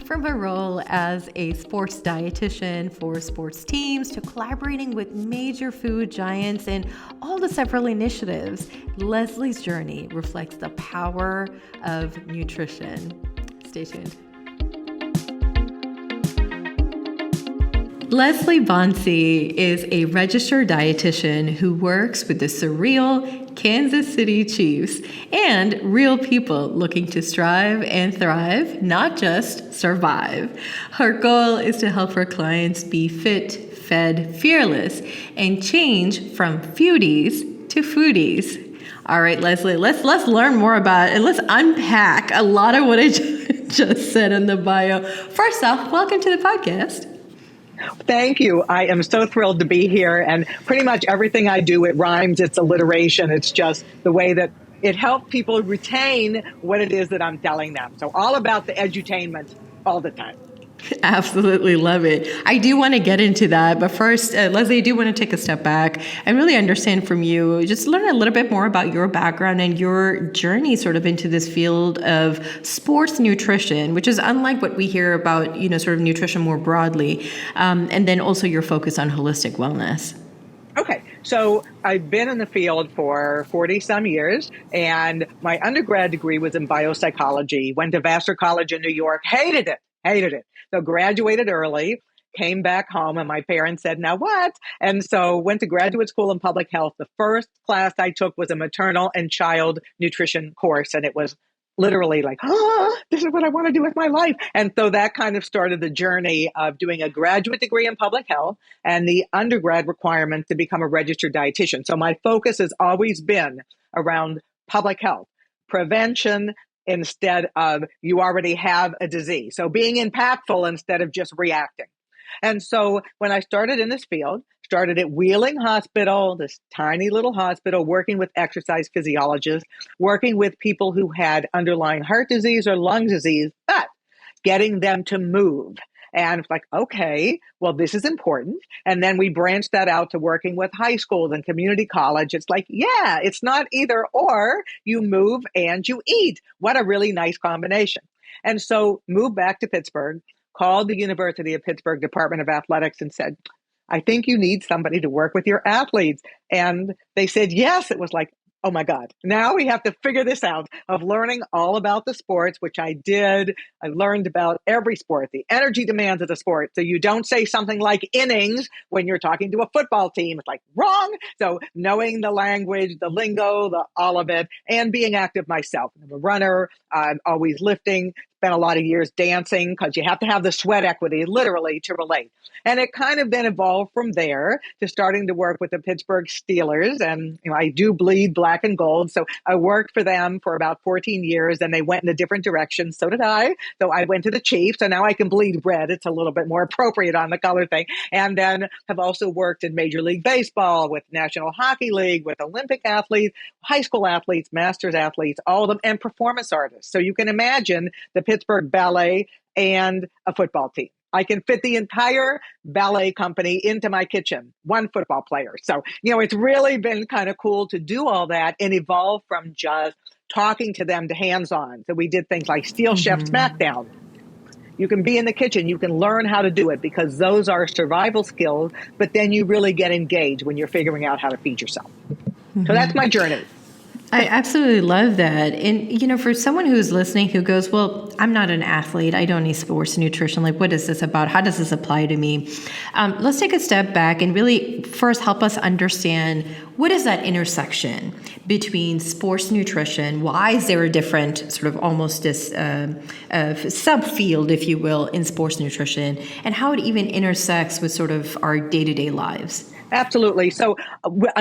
From her role as a sports dietitian for sports teams to collaborating with major food giants and all the several initiatives, Leslie's journey reflects the power of nutrition. Stay tuned. Leslie Bonci is a registered dietitian who works with the surreal Kansas City Chiefs and real people looking to strive and thrive, not just survive. Her goal is to help her clients be fit, fed, fearless, and change from feudies to foodies. All right, Leslie, let's learn more about it and let's unpack a lot of what I just said in the bio. First off, welcome to the podcast. Thank you. I am so thrilled to be here. And pretty much everything I do, it rhymes, it's alliteration. It's just the way that it helps people retain what it is that I'm telling them. So all about the edutainment all the time. Absolutely love it. I do want to get into that. But first, Leslie, I do want to take a step back and really understand from you, just learn a little bit more about your background and your journey sort of into this field of sports nutrition, which is unlike what we hear about, sort of nutrition more broadly. And then also your focus on holistic wellness. Okay, so I've been in the field for 40 some years, and my undergrad degree was in biopsychology. Went to Vassar College in New York, hated it. So graduated early, came back home, and my parents said, now what? And so went to graduate school in public health. The first class I took was a maternal and child nutrition course, and it was literally like, this is what I want to do with my life. And so that kind of started the journey of doing a graduate degree in public health and the undergrad requirement to become a registered dietitian. So my focus has always been around public health, prevention, instead of you already have a disease. So being impactful instead of just reacting. And so when I started in this field, started at Wheeling Hospital, this tiny little hospital, working with exercise physiologists, working with people who had underlying heart disease or lung disease, but getting them to move. And it's like, okay, well, this is important. And then we branched that out to working with high schools and community college. It's like, yeah, it's not either or. You move and you eat. What a really nice combination. And so moved back to Pittsburgh, called the University of Pittsburgh Department of Athletics and said, I think you need somebody to work with your athletes. And they said, yes. It was like, oh my God, now we have to figure this out of learning all about the sports, which I did. I learned about every sport, the energy demands of the sport. So you don't say something like innings when you're talking to a football team. It's like wrong. So knowing the language, the lingo, all of it, and being active myself. I'm a runner. I'm always lifting. Spent a lot of years dancing because you have to have the sweat equity, literally, to relate. And it kind of then evolved from there to starting to work with the Pittsburgh Steelers. And I do bleed black and gold. So I worked for them for about 14 years, and they went in a different direction. So did I. So I went to the Chiefs, and now I can bleed red. It's a little bit more appropriate on the color thing. And then have also worked in Major League Baseball, with National Hockey League, with Olympic athletes, high school athletes, masters athletes, all of them, and performance artists. So you can imagine the Pittsburgh Ballet and a football team. I can fit the entire ballet company into my kitchen, one football player. So, it's really been kind of cool to do all that and evolve from just talking to them to hands-on. So we did things like Steel Chef Smackdown. You can be in the kitchen. You can learn how to do it because those are survival skills, but then you really get engaged when you're figuring out how to feed yourself. So that's my journey. I absolutely love that. And, for someone who's listening who goes, well, I'm not an athlete. I don't need sports nutrition. Like, what is this about? How does this apply to me? Let's take a step back and really first help us understand what is that intersection between sports nutrition? Why is there a different sort of almost this subfield, if you will, in sports nutrition, and how it even intersects with sort of our day-to-day lives? Absolutely. So,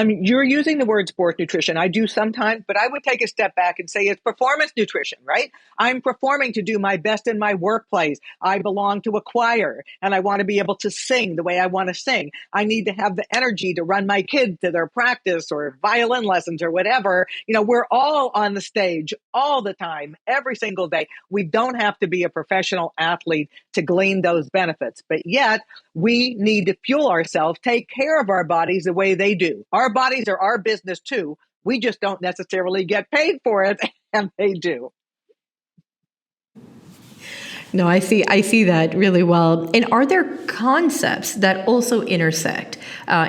you're using the word sports nutrition. I do sometimes, but I would take a step back and say it's performance nutrition, right? I'm performing to do my best in my workplace. I belong to a choir and I want to be able to sing the way I want to sing. I need to have the energy to run my kids to their practice or violin lessons or whatever. We're all on the stage all the time, every single day. We don't have to be a professional athlete to glean those benefits, but yet we need to fuel ourselves, take care of our bodies the way they do. Our bodies are our business too. We just don't necessarily get paid for it, and they do. No, I see that really well. And are there concepts that also intersect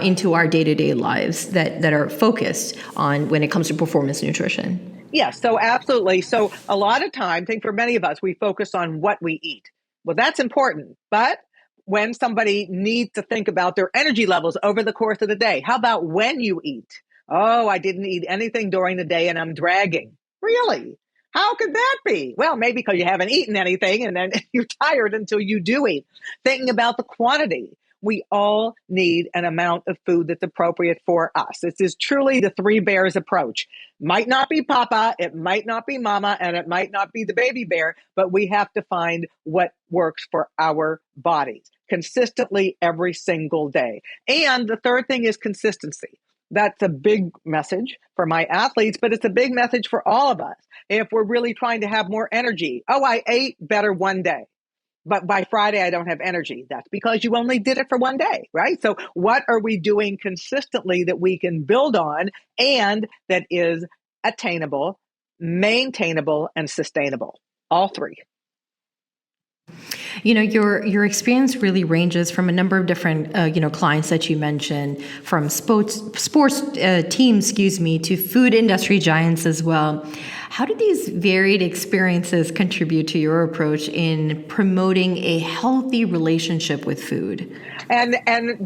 into our day-to-day lives that are focused on when it comes to performance nutrition? Yes, so absolutely. So a lot of time, I think for many of us, we focus on what we eat. Well, that's important. But when somebody needs to think about their energy levels over the course of the day, how about when you eat? Oh, I didn't eat anything during the day and I'm dragging. Really? How could that be? Well, maybe because you haven't eaten anything and then you're tired until you do eat. Thinking about the quantity. We all need an amount of food that's appropriate for us. This is truly the three bears approach. Might not be Papa, it might not be Mama, and it might not be the baby bear, but we have to find what works for our bodies consistently every single day. And the third thing is consistency. That's a big message for my athletes, but it's a big message for all of us. If we're really trying to have more energy, oh, I ate better one day, but by Friday, I don't have energy. That's because you only did it for one day, right? So what are we doing consistently that we can build on and that is attainable, maintainable, and sustainable? All three. You know, your experience really ranges from a number of different clients that you mentioned, from sports teams, to food industry giants as well. How do these varied experiences contribute to your approach in promoting a healthy relationship with food? And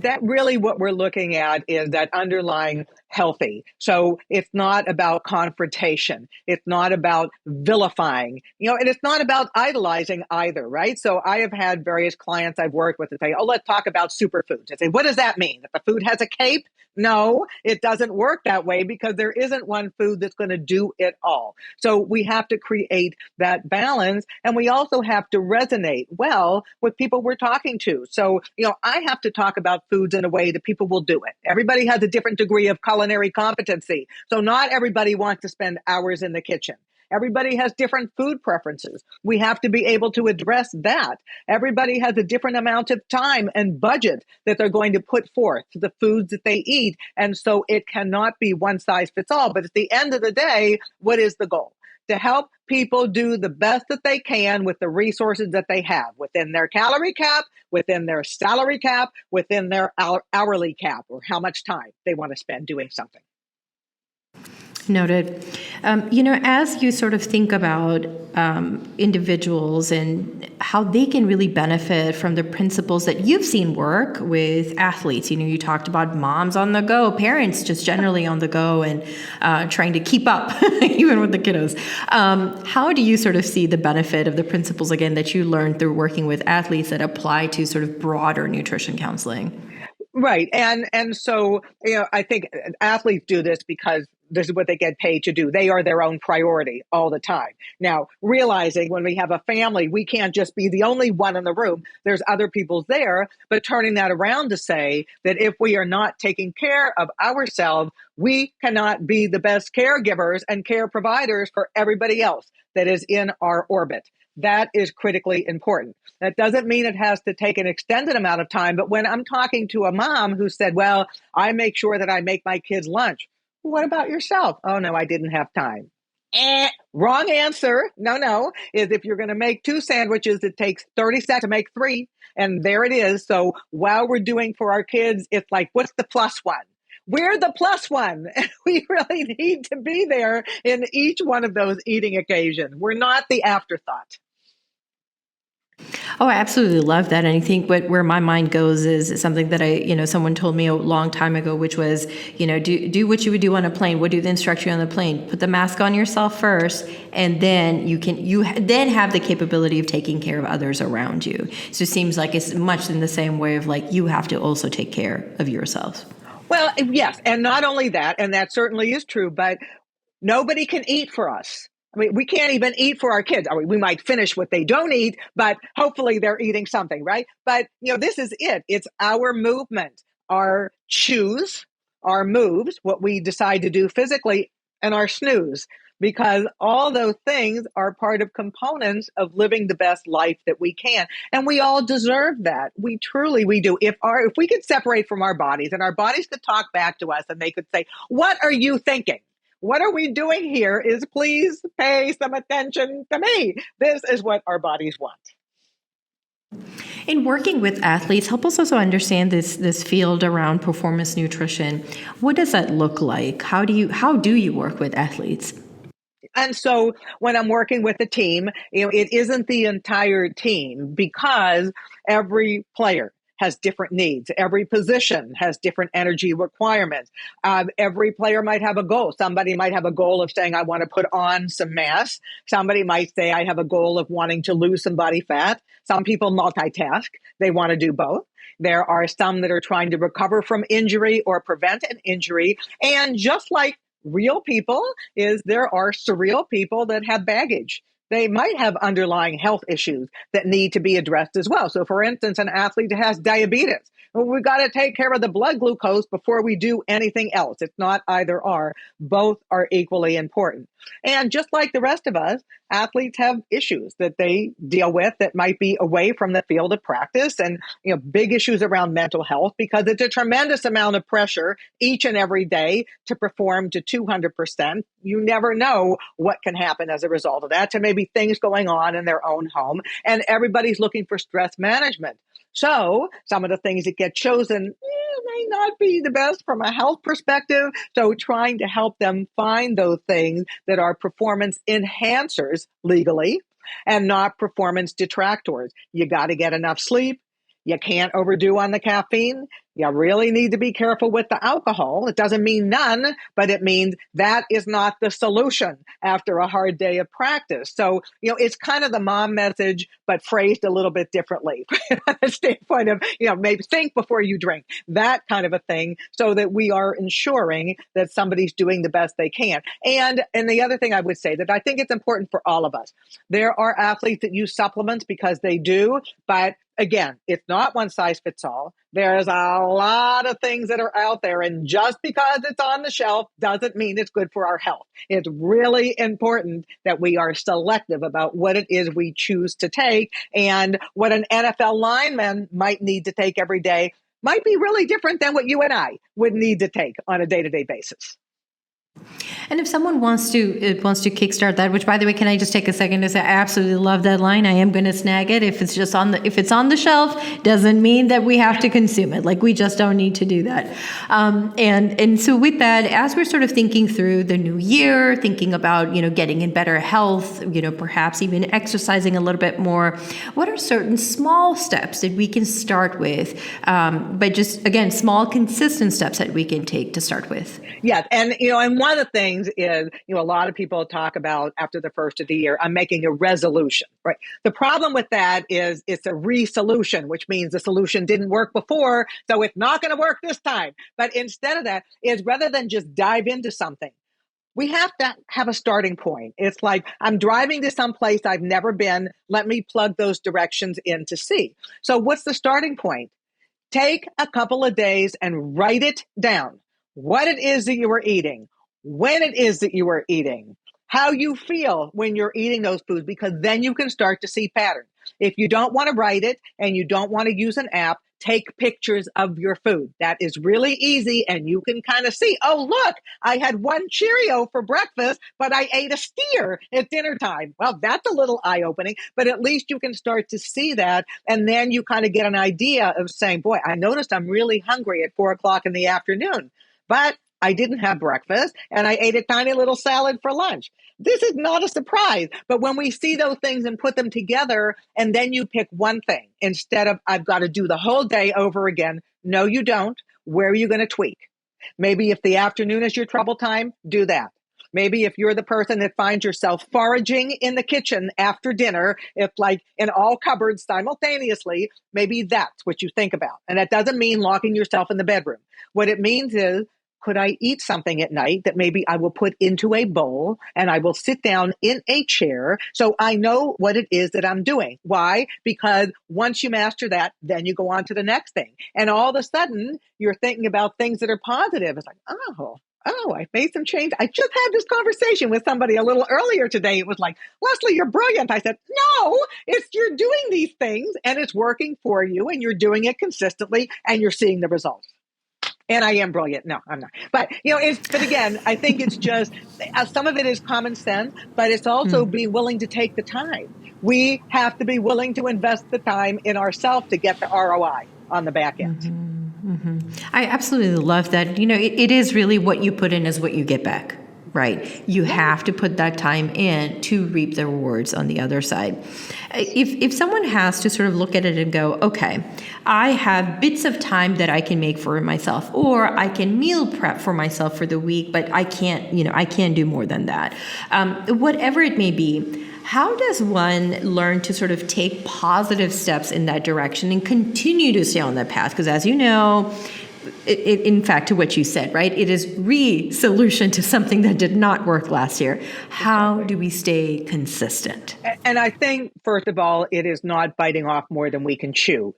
that really what we're looking at is that underlying healthy. So it's not about confrontation. It's not about vilifying, and it's not about idolizing either, right? So I have had various clients I've worked with that say, oh, let's talk about superfoods. I say, what does that mean? That the food has a cape? No, it doesn't work that way because there isn't one food that's going to do it all. So we have to create that balance, and we also have to resonate well with people we're talking to. So, I have to talk about foods in a way that people will do it. Everybody has a different degree of culinary competency. So not everybody wants to spend hours in the kitchen. Everybody has different food preferences. We have to be able to address that. Everybody has a different amount of time and budget that they're going to put forth to the foods that they eat. And so it cannot be one size fits all. But at the end of the day, what is the goal? To help people do the best that they can with the resources that they have within their calorie cap, within their salary cap, within their hourly cap, or how much time they want to spend doing something. Noted. As you sort of think about individuals and how they can really benefit from the principles that you've seen work with athletes, you talked about moms on the go, parents just generally on the go and trying to keep up even with the kiddos. How do you sort of see the benefit of the principles, again, that you learned through working with athletes that apply to sort of broader nutrition counseling? Right. And so, I think athletes do this because this is what they get paid to do. They are their own priority all the time. Now, realizing when we have a family, we can't just be the only one in the room. There's other people there, but turning that around to say that if we are not taking care of ourselves, we cannot be the best caregivers and care providers for everybody else that is in our orbit. That is critically important. That doesn't mean it has to take an extended amount of time, but when I'm talking to a mom who said, well, I make sure that I make my kids lunch. What about yourself? Oh, no, I didn't have time. Wrong answer. No. Is if you're going to make 2 sandwiches, it takes 30 seconds to make 3. And there it is. So while we're doing for our kids, it's like, what's the plus one? We're the plus one. We really need to be there in each one of those eating occasions. We're not the afterthought. Oh, I absolutely love that. And I think where my mind goes is something that someone told me a long time ago, which was, do what you would do on a plane. What do they instruct you on the plane? Put the mask on yourself first, and then you then have the capability of taking care of others around you. So it seems like it's much in the same way of like, you have to also take care of yourself. Well, yes. And not only that, and that certainly is true, but nobody can eat for us. I mean, we can't even eat for our kids. I mean, we might finish what they don't eat, but hopefully they're eating something, right? But, this is it. It's our movement, our choose, our moves, what we decide to do physically, and our snooze, because all those things are part of components of living the best life that we can. And we all deserve that. We do. If we could separate from our bodies and our bodies could talk back to us and they could say, what are you thinking? What are we doing here is please pay some attention to me. This is what our bodies want. In working with athletes, help us also understand this field around performance nutrition. What does that look like? How do you work with athletes? And so when I'm working with a team, it isn't the entire team because every player has different needs. Every position has different energy requirements. Every player might have a goal. Somebody might have a goal of saying, I want to put on some mass. Somebody might say, I have a goal of wanting to lose some body fat. Some people multitask. They want to do both. There are some that are trying to recover from injury or prevent an injury. And just like real people, there are surreal people that have baggage. They might have underlying health issues that need to be addressed as well. So for instance, an athlete that has diabetes, well, we've got to take care of the blood glucose before we do anything else. It's not either or. Both are equally important. And just like the rest of us, athletes have issues that they deal with that might be away from the field of practice, and big issues around mental health, because it's a tremendous amount of pressure each and every day to perform to 200%. You never know what can happen as a result of that, to maybe things going on in their own home, and everybody's looking for stress management. So some of the things that get chosen may not be the best from a health perspective. So trying to help them find those things that are performance enhancers legally and not performance detractors. You got to get enough sleep. You can't overdo on the caffeine. You really need to be careful with the alcohol. It doesn't mean none, but it means that is not the solution after a hard day of practice. So, it's kind of the mom message, but phrased a little bit differently from a standpoint of, maybe think before you drink, that kind of a thing, so that we are ensuring that somebody's doing the best they can. And the other thing I would say that I think it's important for all of us, there are athletes that use supplements because they do, but again, it's not one size fits all. There's a lot of things that are out there, and just because it's on the shelf doesn't mean it's good for our health. It's really important that we are selective about what it is we choose to take, and what an NFL lineman might need to take every day might be really different than what you and I would need to take on a day-to-day basis. And if someone wants to kickstart that, which, by the way, can I just take a second to say I absolutely love that line. I am going to snag it. If it's on the shelf, doesn't mean that we have to consume it. Like, we just don't need to do that. And so with that, as we're sort of thinking through the new year, thinking about getting in better health, perhaps even exercising a little bit more, what are certain small steps that we can start with? But just again, small consistent steps that we can take to start with. Yes, and one of the things is, a lot of people talk about after the first of the year, I'm making a resolution, right? The problem with that is it's a resolution, which means the solution didn't work before, so it's not going to work this time. But instead of that, is rather than just dive into something, we have to have a starting point. It's like, I'm driving to some place I've never been. Let me plug those directions in to see. So what's the starting point? Take a couple of days and write it down. What it is that you are eating, when it is that you are eating, how you feel when you're eating those foods, because then you can start to see patterns. If you don't want to write it and you don't want to use an app, take pictures of your food. That is really easy, and you can kind of see, oh, look, I had one Cheerio for breakfast, but I ate a steer at dinner time. Well, that's a little eye-opening, but at least you can start to see that, and then you kind of get an idea of saying, boy, I noticed I'm really hungry at 4:00 in the afternoon, but I didn't have breakfast, and I ate a tiny little salad for lunch. This is not a surprise, but when we see those things and put them together, and then you pick one thing instead of, I've got to do the whole day over again. No, you don't. Where are you going to tweak? Maybe if the afternoon is your trouble time, do that. Maybe if you're the person that finds yourself foraging in the kitchen after dinner, if like in all cupboards simultaneously, maybe that's what you think about. And that doesn't mean locking yourself in the bedroom. What it means is, could I eat something at night that maybe I will put into a bowl and I will sit down in a chair so I know what it is that I'm doing? Why? Because once you master that, then you go on to the next thing. And all of a sudden, you're thinking about things that are positive. It's like, oh, I made some change. I just had this conversation with somebody a little earlier today. It was like, Leslie, you're brilliant. I said, no, you're doing these things and it's working for you and you're doing it consistently and you're seeing the results. And I am brilliant. No, I'm not. But, but again, I think it's just some of it is common sense, but it's also being willing to take the time. We have to be willing to invest the time in ourselves to get the ROI on the back end. I absolutely love that. It is really what you put in is what you get back, right? You have to put that time in to reap the rewards on the other side. If someone has to sort of look at it and go, okay, I have bits of time that I can make for myself, or I can meal prep for myself for the week, but I can't do more than that. Whatever it may be, how does one learn to sort of take positive steps in that direction and continue to stay on that path? Because as you know, in fact, to what you said, right? It is re-solution to something that did not work last year. How do we stay consistent? And I think, first of all, it is not biting off more than we can chew.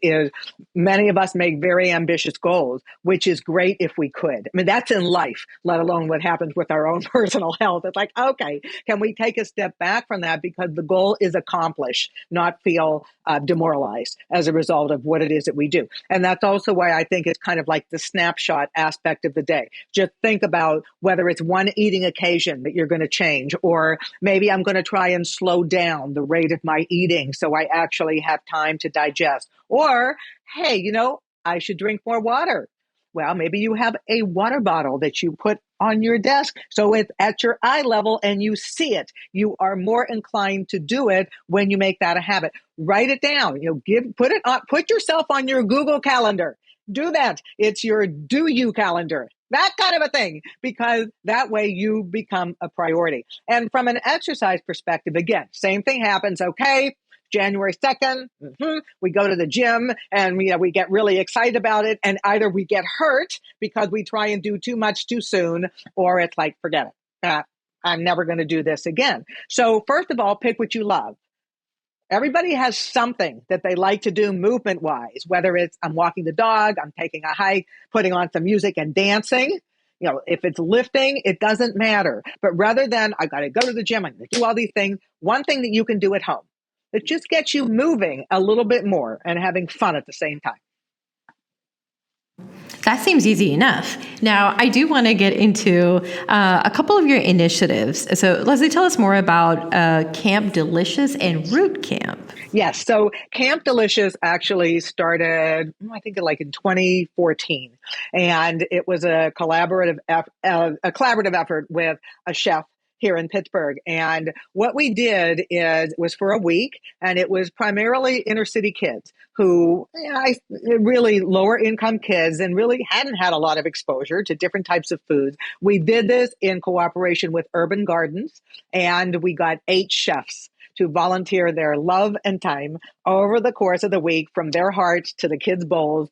Many of us make very ambitious goals, which is great if we could. I mean, that's in life, let alone what happens with our own personal health. It's like, okay, can we take a step back from that because the goal is accomplished, not feel demoralized as a result of what it is that we do. And that's also why I think it's kind of like the snapshot aspect of the day. Just think about whether it's one eating occasion that you're going to change, or maybe I'm going to try and slow down the rate of my eating so I actually have time to digest. Or, hey, I should drink more water. Well, maybe you have a water bottle that you put on your desk so it's at your eye level and you see it. You are more inclined to do it when you make that a habit. Write it down. Put yourself on your Google Calendar. Do that. It's your do you calendar. That kind of a thing, because that way you become a priority. And from an exercise perspective, again, same thing happens. Okay, January 2nd, we go to the gym and we get really excited about it. And either we get hurt because we try and do too much too soon, or it's like, forget it. I'm never going to do this again. So first of all, pick what you love. Everybody has something that they like to do movement-wise, whether it's I'm walking the dog, I'm taking a hike, putting on some music and dancing. If it's lifting, it doesn't matter. But rather than I got to go to the gym, I'm going to do all these things, one thing that you can do at home that just gets you moving a little bit more and having fun at the same time. That seems easy enough. Now, I do want to get into a couple of your initiatives. So, Leslie, tell us more about Camp Delicious and Root Camp. Yes. So Camp Delicious actually started, I think, like in 2014. And it was a collaborative effort with a chef here in Pittsburgh. And what we did was for a week, and it was primarily inner city kids who really lower income kids and really hadn't had a lot of exposure to different types of foods. We did this in cooperation with Urban Gardens, and we got 8 chefs to volunteer their love and time over the course of the week, from their hearts to the kids' bowls.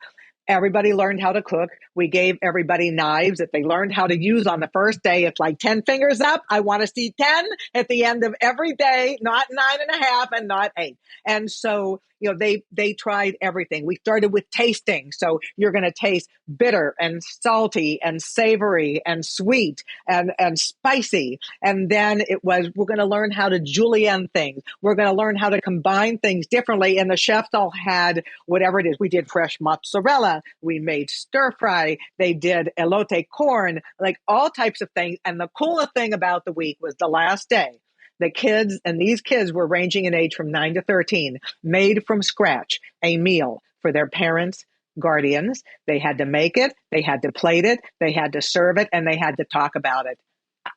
Everybody learned how to cook. We gave everybody knives that they learned how to use on the first day. It's like 10 fingers up. I want to see 10 at the end of every day, not 9.5 and not 8. And so, they tried everything. We started with tasting. So you're going to taste bitter and salty and savory and sweet and spicy. And then we're going to learn how to julienne things. We're going to learn how to combine things differently. And the chefs all had whatever it is. We did fresh mozzarella. We made stir fry. They did elote corn, like all types of things. And the coolest thing about the week was the last day. The kids, and these kids were ranging in age from 9 to 13, made from scratch a meal for their parents, guardians. They had to make it, they had to plate it, they had to serve it, and they had to talk about it.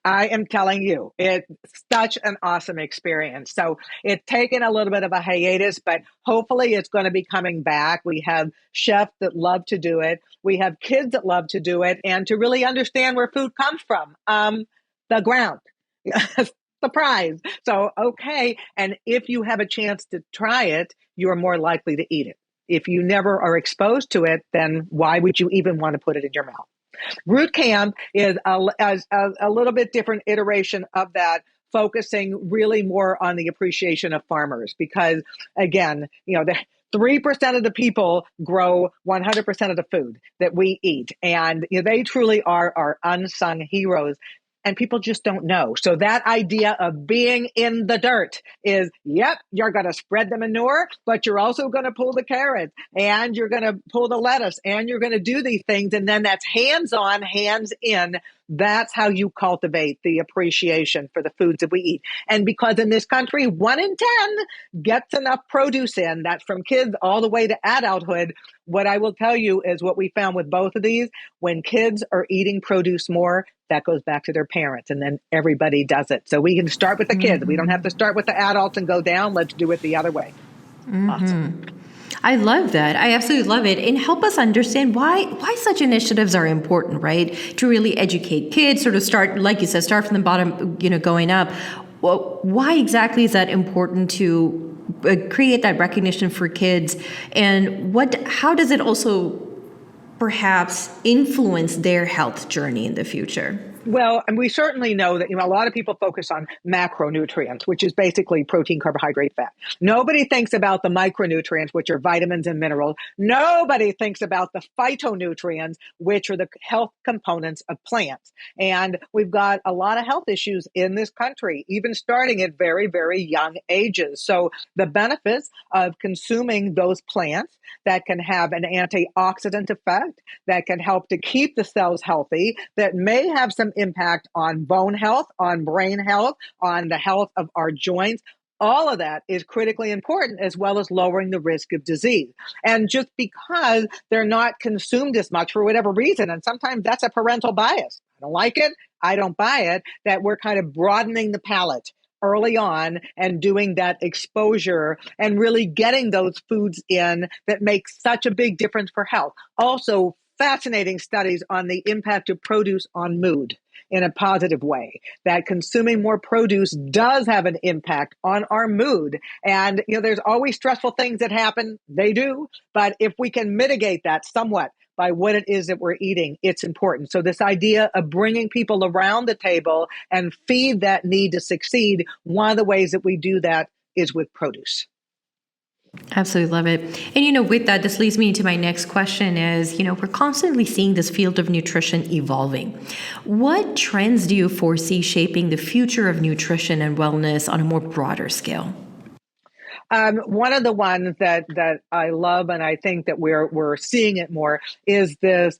I am telling you, it's such an awesome experience. So it's taken a little bit of a hiatus, but hopefully it's going to be coming back. We have chefs that love to do it. We have kids that love to do it, and to really understand where food comes from. The ground. Surprise. So, okay. And if you have a chance to try it, you're more likely to eat it. If you never are exposed to it, then why would you even want to put it in your mouth? Root Camp is a little bit different iteration of that, focusing really more on the appreciation of farmers, because again, the 3% of the people grow 100% of the food that we eat. And they truly are our unsung heroes. and people just don't know. So that idea of being in the dirt is, yep, you're going to spread the manure, but you're also going to pull the carrots and you're going to pull the lettuce and you're going to do these things. And then that's hands-on, hands-in. That's how you cultivate the appreciation for the foods that we eat. And because in this country, 1 in 10 gets enough produce in, that's from kids all the way to adulthood. What I will tell you is what we found with both of these, when kids are eating produce more, that goes back to their parents, and then everybody does it. So we can start with the kids. We don't have to start with the adults and go down. Let's do it the other way. Awesome. I love that. I absolutely love it. And help us understand why such initiatives are important, right? To really educate kids, sort of start, like you said, start from the bottom, going up. Well, why exactly is that important to create that recognition for kids? And how does it also perhaps influence their health journey in the future? Well, and we certainly know that, a lot of people focus on macronutrients, which is basically protein, carbohydrate, fat. Nobody thinks about the micronutrients, which are vitamins and minerals. Nobody thinks about the phytonutrients, which are the health components of plants. And we've got a lot of health issues in this country, even starting at very, very young ages. So the benefits of consuming those plants that can have an antioxidant effect, that can help to keep the cells healthy, that may have some impact on bone health, on brain health, on the health of our joints. All of that is critically important, as well as lowering the risk of disease. And just because they're not consumed as much for whatever reason, and sometimes that's a parental bias. I don't like it, I don't buy it, that we're kind of broadening the palate early on and doing that exposure and really getting those foods in that make such a big difference for health. Also, fascinating studies on the impact of produce on mood in a positive way, that consuming more produce does have an impact on our mood. And, there's always stressful things that happen. They do. But if we can mitigate that somewhat by what it is that we're eating, it's important. So this idea of bringing people around the table and feed that need to succeed, one of the ways that we do that is with produce. Absolutely love it. And, with that, this leads me to my next question is, we're constantly seeing this field of nutrition evolving. What trends do you foresee shaping the future of nutrition and wellness on a more broader scale? One of the ones that I love, and I think that we're seeing it more, is this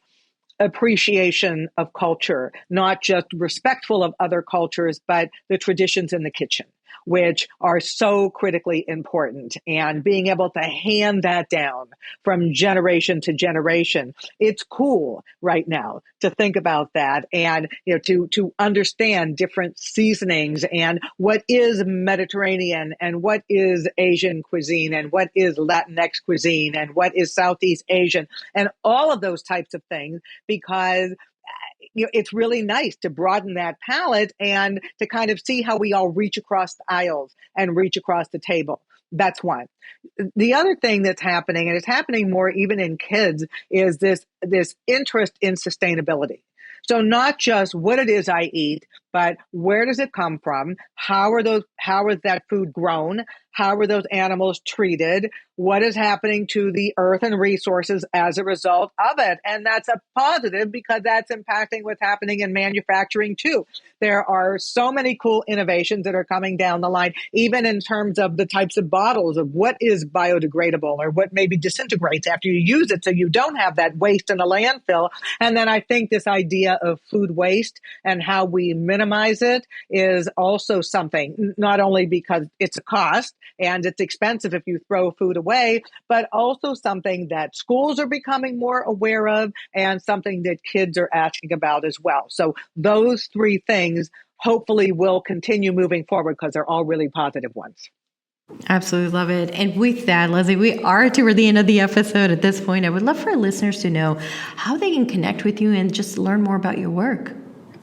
appreciation of culture, not just respectful of other cultures, but the traditions in the kitchen, which are so critically important, and being able to hand that down from generation to generation. It's cool right now to think about that, and to understand different seasonings and what is Mediterranean and what is Asian cuisine and what is Latinx cuisine and what is Southeast Asian and all of those types of things, because it's really nice to broaden that palette and to kind of see how we all reach across the aisles and reach across the table. That's one. The other thing that's happening, and it's happening more even in kids, is this interest in sustainability. So not just what it is I eat, but where does it come from? How is that food grown? How are those animals treated? What is happening to the earth and resources as a result of it? And that's a positive, because that's impacting what's happening in manufacturing too. There are so many cool innovations that are coming down the line, even in terms of the types of bottles of what is biodegradable or what maybe disintegrates after you use it, so you don't have that waste in a landfill. And then I think this idea of food waste and how we minimize it is also something, not only because it's a cost and it's expensive if you throw food away, but also something that schools are becoming more aware of and something that kids are asking about as well. So those three things hopefully will continue moving forward, because they're all really positive ones. Absolutely love it. And with that, Leslie, we are toward the end of the episode at this point. I would love for our listeners to know how they can connect with you and just learn more about your work.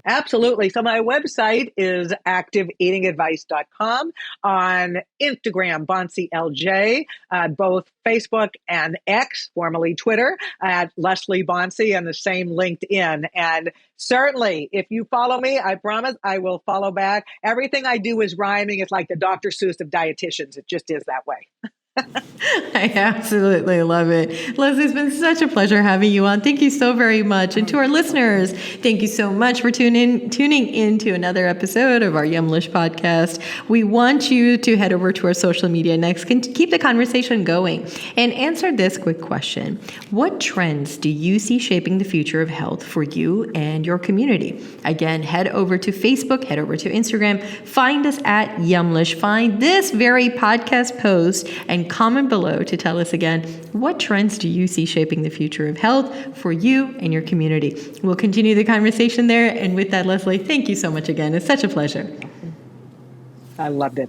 Absolutely. So my website is activeeatingadvice.com. On Instagram, Bonci LJ, both Facebook and X, formerly Twitter, at Leslie Bonci, and the same LinkedIn. And certainly, if you follow me, I promise I will follow back. Everything I do is rhyming. It's like the Dr. Seuss of dietitians. It just is that way. I absolutely love it. Leslie, it's been such a pleasure having you on. Thank you so very much. And to our listeners, thank you so much for tuning into another episode of our Yumlish podcast. We want you to head over to our social media next, keep the conversation going, and answer this quick question. What trends do you see shaping the future of health for you and your community? Again, head over to Facebook, head over to Instagram, find us at Yumlish, find this very podcast post, and comment below to tell us again, what trends do you see shaping the future of health for you and your community? We'll continue the conversation there. And with that, Leslie, thank you so much again. It's such a pleasure. I loved it.